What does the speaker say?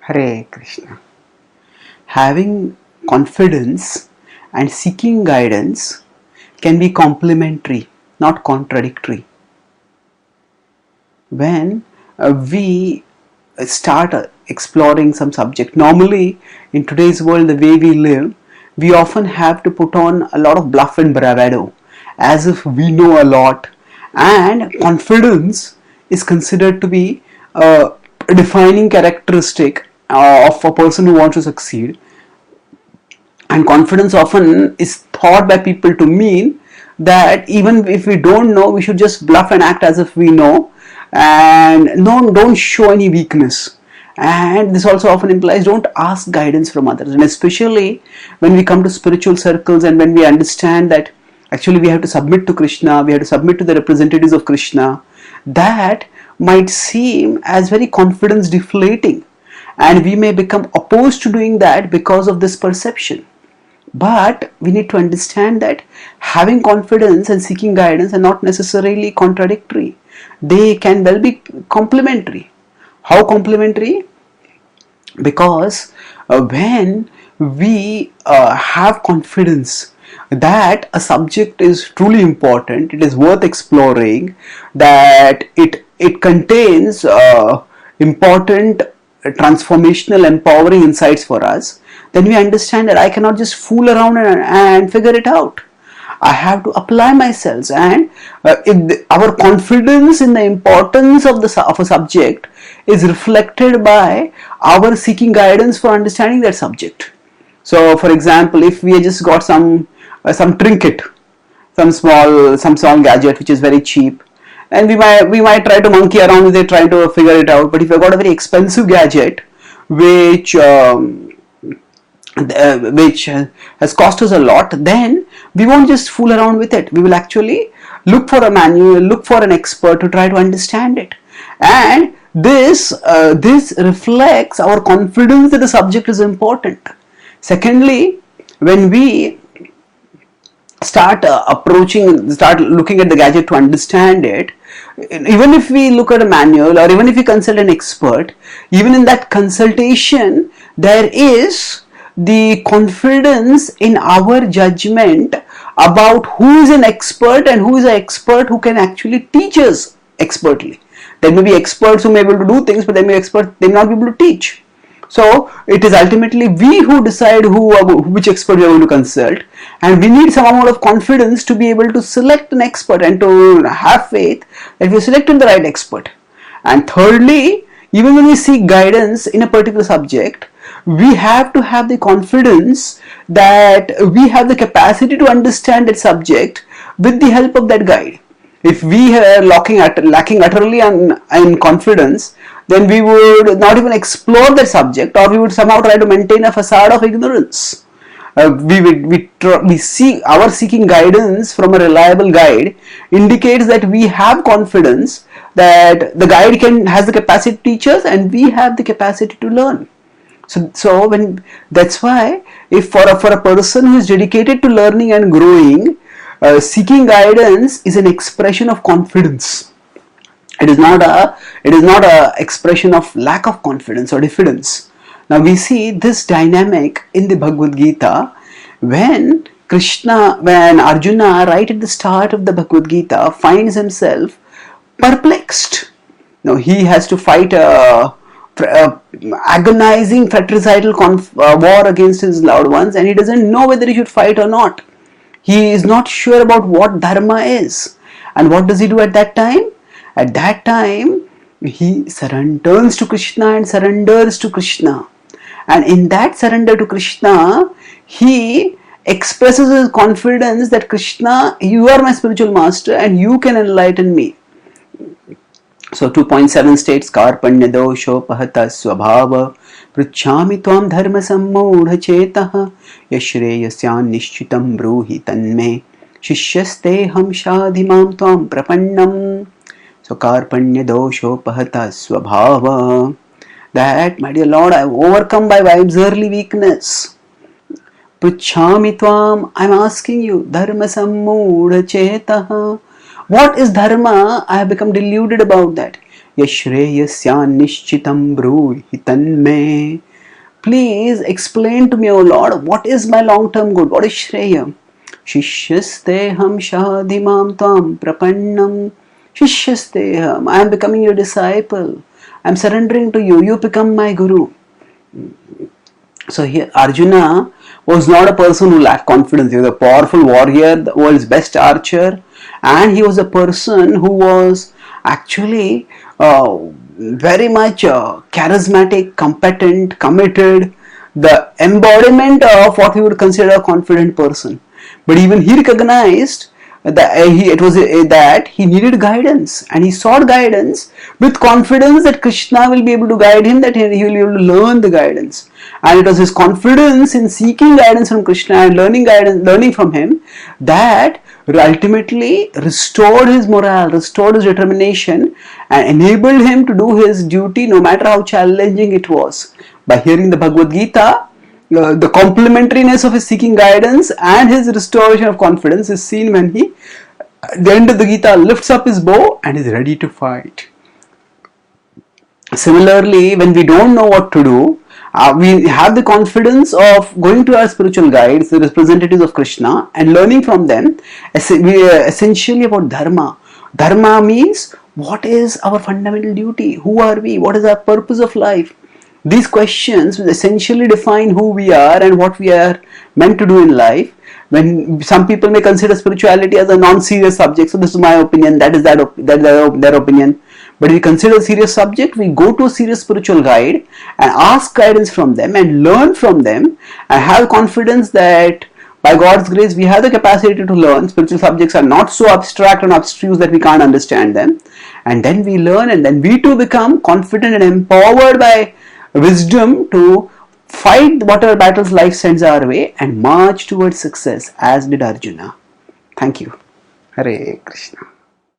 Hare Krishna. Having confidence and seeking guidance can be complementary, not contradictory. When we start exploring some subject, normally in today's world, the way we live, we often have to put on a lot of bluff and bravado as if we know a lot, and confidence is considered to be a defining characteristic of a person who wants to succeed. And confidence often is thought by people to mean that even if we don't know, we should just bluff and act as if we know, and don't show any weakness. And this also often implies don't ask guidance from others. And especially when we come to spiritual circles and when we understand that actually we have to submit to Krishna, we have to submit to the representatives of Krishna, that might seem as very confidence deflating, and we may become opposed to doing that because of this perception. But we need to understand that having confidence and seeking guidance are not necessarily contradictory. They can well be complementary. How complementary? Because when we have confidence that a subject is truly important, it is worth exploring, that it contains important transformational, empowering insights for us, then we understand that I cannot just fool around and figure it out. I have to apply myself, and our confidence in the importance of a subject is reflected by our seeking guidance for understanding that subject. So, for example, if we just got some trinket, some small gadget which is very cheap, and we might try to monkey around with it, trying to figure it out. But if you've got a very expensive gadget which has cost us a lot, then we won't just fool around with it. We will actually look for a manual, look for an expert to try to understand it. And this reflects our confidence that the subject is important. Secondly, when we start looking at the gadget to understand it, even if we look at a manual or even if we consult an expert, even in that consultation there is the confidence in our judgment about who is an expert and who is an expert who can actually teach us expertly. There may be experts who may be able to do things, but there may be experts they may not be able to teach. So it is ultimately we who decide which expert we are going to consult, and we need some amount of confidence to be able to select an expert and to have faith that we selected the right expert. And thirdly, even when we seek guidance in a particular subject, we have to have the confidence that we have the capacity to understand that subject with the help of that guide. If we are lacking utterly in confidence, then we would not even explore the subject, or we would somehow try to maintain a facade of ignorance. We see our seeking guidance from a reliable guide indicates that we have confidence that the guide has the capacity to teach us, and we have the capacity to learn. So when that's why, if for a person who is dedicated to learning and growing, seeking guidance is an expression of confidence. It is not a expression of lack of confidence or diffidence. Now we see this dynamic in the Bhagavad-gita when Arjuna, right at the start of the Bhagavad-gita, finds himself perplexed. Now he has to fight a agonizing fratricidal war against his loved ones, and he doesn't know whether he should fight or not. He is not sure about what dharma is. And what does he do at that time? At that time, he turns to Krishna and surrenders to Krishna. And in that surrender to Krishna, he expresses his confidence that Krishna, you are my spiritual master and you can enlighten me. So 2.7 states, Karpanya dosho pahata swabhava pruchhami tvam dharma sammudha chetah yashreyasyan nishchitam bruhi tanme shishyaste ham shadhimam tvam prapannam. So Karpanya dosho pahata swabhava, that, my dear Lord, I am overcome by vibe's early weakness. Pruchhami tvam, I am asking you, dharma sammudha chetah. What is dharma? I have become deluded about that. Yashreyasya nishchitam bruhi tanme. Please explain to me, O Lord, what is my long-term good? What is Shreya? Shishyasteham shahadimam tam prapannam. Shishyasteham, I am becoming your disciple. I am surrendering to you. You become my guru. So here Arjuna was not a person who lacked confidence. He was a powerful warrior, the world's best archer, and he was a person who was actually very much charismatic, competent, committed, the embodiment of what we would consider a confident person. But even he recognized that he needed guidance, and he sought guidance with confidence that Krishna will be able to guide him, that he will be able to learn the guidance. And it was his confidence in seeking guidance from Krishna and learning from him, that ultimately restored his morale, restored his determination, and enabled him to do his duty no matter how challenging it was. By hearing the Bhagavad-gita, the complementariness of his seeking guidance and his restoration of confidence is seen when he, at the end of the Gita, lifts up his bow and is ready to fight. Similarly, when we don't know what to do, we have the confidence of going to our spiritual guides, the representatives of Krishna, and learning from them essentially about dharma. Dharma means, what is our fundamental duty? Who are we? What is our purpose of life? These questions will essentially define who we are and what we are meant to do in life. When some people may consider spirituality as a non-serious subject, so this is my opinion, that is their opinion. But if we consider a serious subject, we go to a serious spiritual guide and ask guidance from them and learn from them, and have confidence that by God's grace we have the capacity to learn. Spiritual subjects are not so abstract and abstruse that we can't understand them. And then we learn, and then we too become confident and empowered by wisdom to fight whatever battles life sends our way and march towards success, as did Arjuna. Thank you. Hare Krishna.